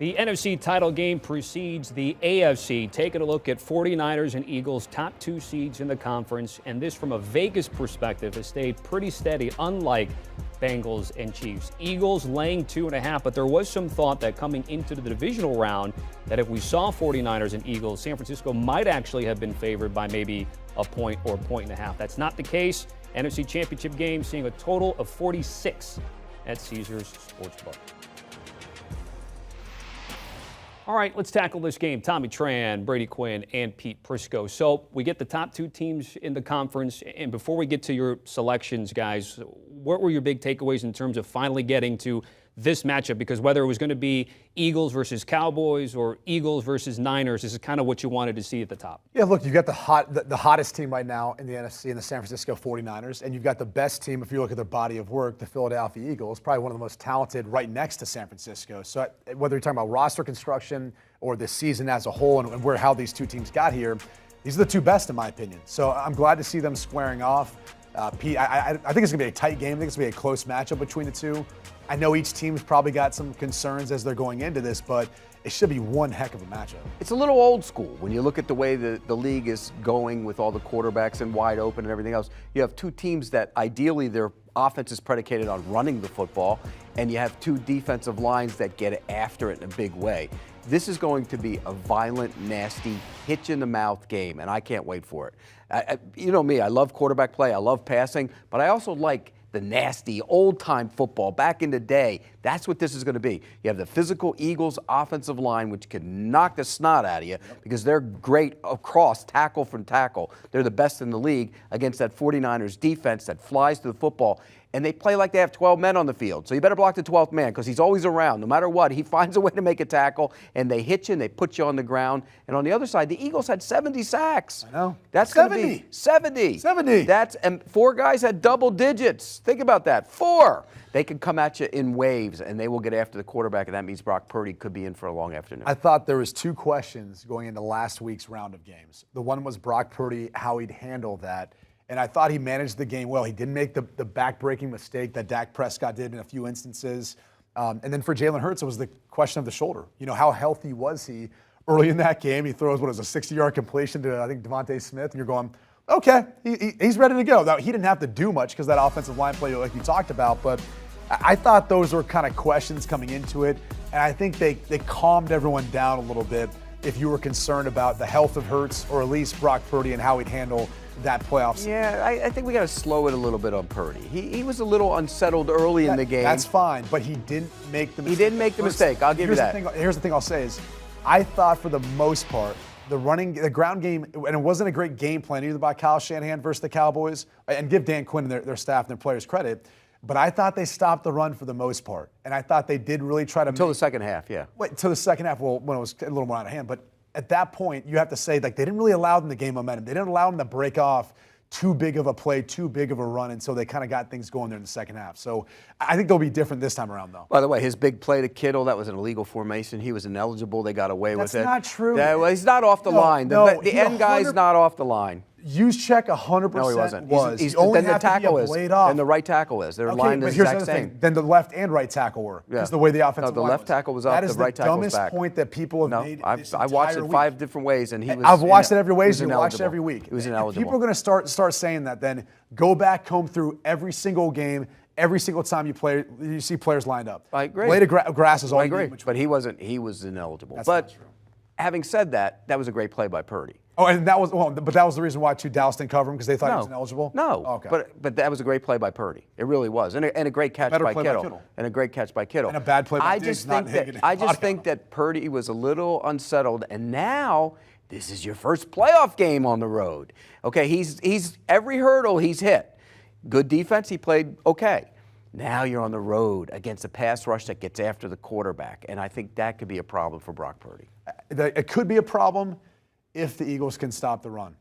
The NFC title game precedes the AFC. Taking a look at 49ers and Eagles, top two seeds in the conference. And this, from a Vegas perspective, has stayed pretty steady, unlike Bengals and Chiefs. Eagles laying 2.5, but there was some thought that coming into the divisional round that if we saw 49ers and Eagles, San Francisco might actually have been favored by maybe a point or 1.5. That's not the case. NFC Championship game seeing a total of 46 at Caesars Sportsbook. All right, let's tackle this game. Tommy Tran, Brady Quinn, and Pete Prisco. So we get the top two teams in the conference. And before we get to your selections, guys, what were your big takeaways in terms of finally getting to this matchup? Because whether it was going to be Eagles versus Cowboys or Eagles versus Niners, this is kind of what you wanted to see at the top. Yeah, look, you've got the hottest team right now in the NFC in the San Francisco 49ers, and you've got the best team, if you look at their body of work, the Philadelphia Eagles, probably one of the most talented right next to San Francisco. So whether you're talking about roster construction or the season as a whole and how these two teams got here, these are the two best in my opinion. So I'm glad to see them squaring off. Pete, I think it's going to be a tight game. I think it's going to be a close matchup between the two. I know each team's probably got some concerns as they're going into this, but it should be one heck of a matchup. It's a little old school when you look at the way the league is going with all the quarterbacks and wide open and everything else. You have two teams that ideally their offense is predicated on running the football, and you have two defensive lines that get after it in a big way. This is going to be a violent, nasty, hitch-in-the-mouth game, and I can't wait for it. You know me, I love quarterback play, I love passing, but I also like the nasty, old-time football back in the day. That's what this is going to be. You have the physical Eagles offensive line, which can knock the snot out of you because they're great across tackle from tackle. They're the best in the league against that 49ers defense that flies to the football. And they play like they have 12 men on the field. So you better block the 12th man because he's always around. No matter what, he finds a way to make a tackle, and they hit you and they put you on the ground. And on the other side, the Eagles had 70 sacks. I know. That's going to be 70. 70. And 4 guys had double digits. Think about that. 4. They can come at you in waves, and they will get after the quarterback, and that means Brock Purdy could be in for a long afternoon. I thought there was 2 questions going into last week's round of games. The one was Brock Purdy, how he'd handle that. And I thought he managed the game well. He didn't make the back-breaking mistake that Dak Prescott did in a few instances. And then for Jalen Hurts, it was the question of the shoulder. You know, how healthy was he early in that game? He throws, what is a 60-yard completion to, I think, Devontae Smith. And you're going, okay, he's ready to go. Now, he didn't have to do much because that offensive line play, like you talked about. But I thought those were kind of questions coming into it. And I think they calmed everyone down a little bit if you were concerned about the health of Hurts or at least Brock Purdy and how he'd handle that playoffs. Yeah, I think we got to slow it a little bit on Purdy. He was a little unsettled early in the game. That's fine, but he didn't make the mistake. He didn't make the mistake. I'll give you that. Here's the thing I'll say is, I thought for the most part, the ground game, and it wasn't a great game plan either by Kyle Shanahan versus the Cowboys, and give Dan Quinn and their staff and their players credit, but I thought they stopped the run for the most part, and I thought they did really try to until the second half, yeah. Wait, until the second half, well, when it was a little more out of hand, but at that point, you have to say, like, they didn't really allow them to gain momentum. They didn't allow them to break off too big of a play, too big of a run, and so they kind of got things going there in the second half. So I think they'll be different this time around, though. By the way, his big play to Kittle, that was an illegal formation. He was ineligible. They got away with it. That's not true. Well, he's not off the line. The end guy's not off the line. Use check 100%. No, he wasn't. Then the tackle is. Then the right tackle is. They're lined the exact same. Then the left and right tackle were. Because the way the offensive line the left tackle was up, the right tackle was back. That is the dumbest point that people have made. I watched it 5 different ways, and he was. I've watched it every way. You watch it every week. He was ineligible. If people are going to start saying that, then go back, comb through every single game. Every single time you see players lined up. I agree. Blade of grass is all. I agree. But he wasn't. He was ineligible. That's not true. Having said that, that was a great play by Purdy. Oh, and that was the reason why Dallas didn't cover him because they thought he was ineligible? No. Oh, okay. But that was a great play by Purdy. It really was. And a great catch by Kittle. And a great catch by Kittle. And a bad play by Diggs. I just think that Purdy was a little unsettled, and now this is your first playoff game on the road. Okay, he's every hurdle he's hit. Good defense, he played okay. Now you're on the road against a pass rush that gets after the quarterback, and I think that could be a problem for Brock Purdy. It could be a problem if the Eagles can stop the run.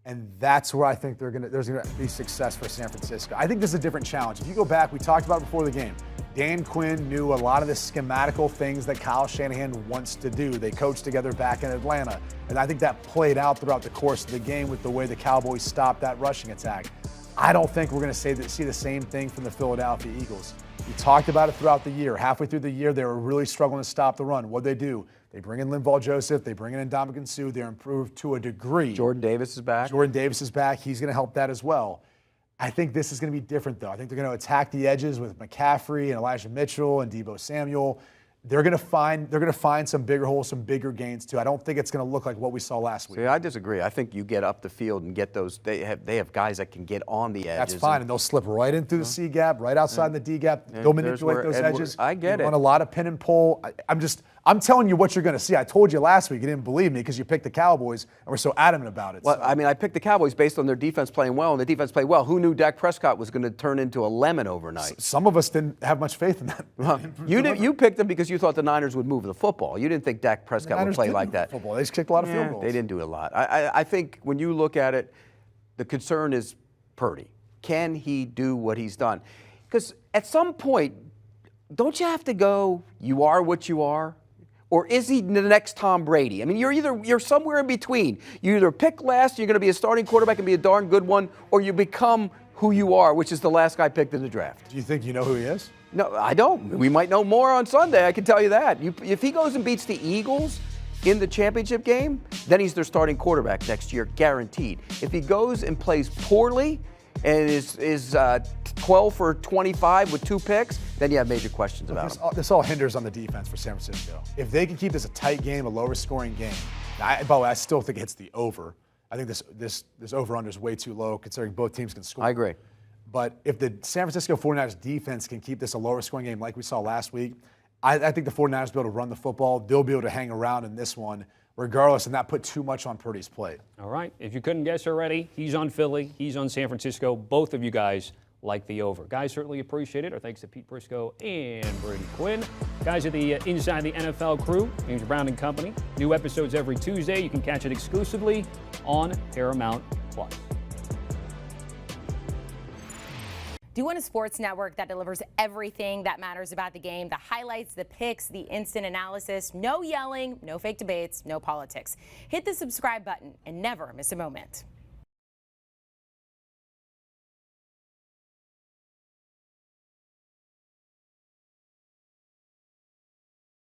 And that's where I think there's going to be success for San Francisco. I think this is a different challenge. If you go back, we talked about it before the game. Dan Quinn knew a lot of the schematical things that Kyle Shanahan wants to do. They coached together back in Atlanta. And I think that played out throughout the course of the game with the way the Cowboys stopped that rushing attack. I don't think we're going to see the same thing from the Philadelphia Eagles. We talked about it throughout the year. Halfway through the year, they were really struggling to stop the run. What'd they do? They bring in Linval Joseph. They bring in Ndamukong Suh. They're improved to a degree. Jordan Davis is back. Jordan Davis is back. He's going to help that as well. I think this is going to be different, though. I think they're going to attack the edges with McCaffrey and Elijah Mitchell and Deebo Samuel. They're going to find some bigger holes, some bigger gains too. I don't think it's going to look like what we saw last week. See, I disagree. I think you get up the field and get those. They have guys that can get on the edges. That's fine, and they'll slip right in through the C gap, right outside in the D gap. They'll manipulate those edges. I get it. Run a lot of pin and pull. I'm telling you what you're going to see. I told you last week. You didn't believe me because you picked the Cowboys and we're so adamant about it. Well, I mean, I picked the Cowboys based on their defense playing well, and the defense played well. Who knew Dak Prescott was going to turn into a lemon overnight? Some of us didn't have much faith in that. You picked them because you thought the Niners would move the football. You didn't think Dak Prescott would play like that. Football. They just kicked a lot of field goals. They didn't do a lot. I think when you look at it, the concern is Purdy. Can he do what he's done? Because at some point, don't you have to go, you are what you are? Or is he the next Tom Brady? I mean, you're somewhere in between. You either pick last, you're going to be a starting quarterback and be a darn good one, or you become who you are, which is the last guy picked in the draft. Do you think you know who he is? No, I don't. We might know more on Sunday, I can tell you that. If he goes and beats the Eagles in the championship game, then he's their starting quarterback next year, guaranteed. If he goes and plays poorly and is 12 for 25 with 2 picks, then you have major questions about him. This all hinders on the defense for San Francisco. If they can keep this a tight game, a lower scoring game, by the way, I still think it hits the over. I think this over-under is way too low considering both teams can score. I agree. But if the San Francisco 49ers defense can keep this a lower scoring game like we saw last week, I think the 49ers will be able to run the football. They'll be able to hang around in this one regardless and not put too much on Purdy's plate. All right. If you couldn't guess already, he's on Philly. He's on San Francisco. Both of you guys like the over. Guys, certainly appreciate it. Our thanks to Pete Prisco and Brady Quinn. Guys are the Inside the NFL crew, James Brown and Company. New episodes every Tuesday. You can catch it exclusively on Paramount+. Do you want a sports network that delivers everything that matters about the game? The highlights, the picks, the instant analysis, no yelling, no fake debates, no politics. Hit the subscribe button and never miss a moment.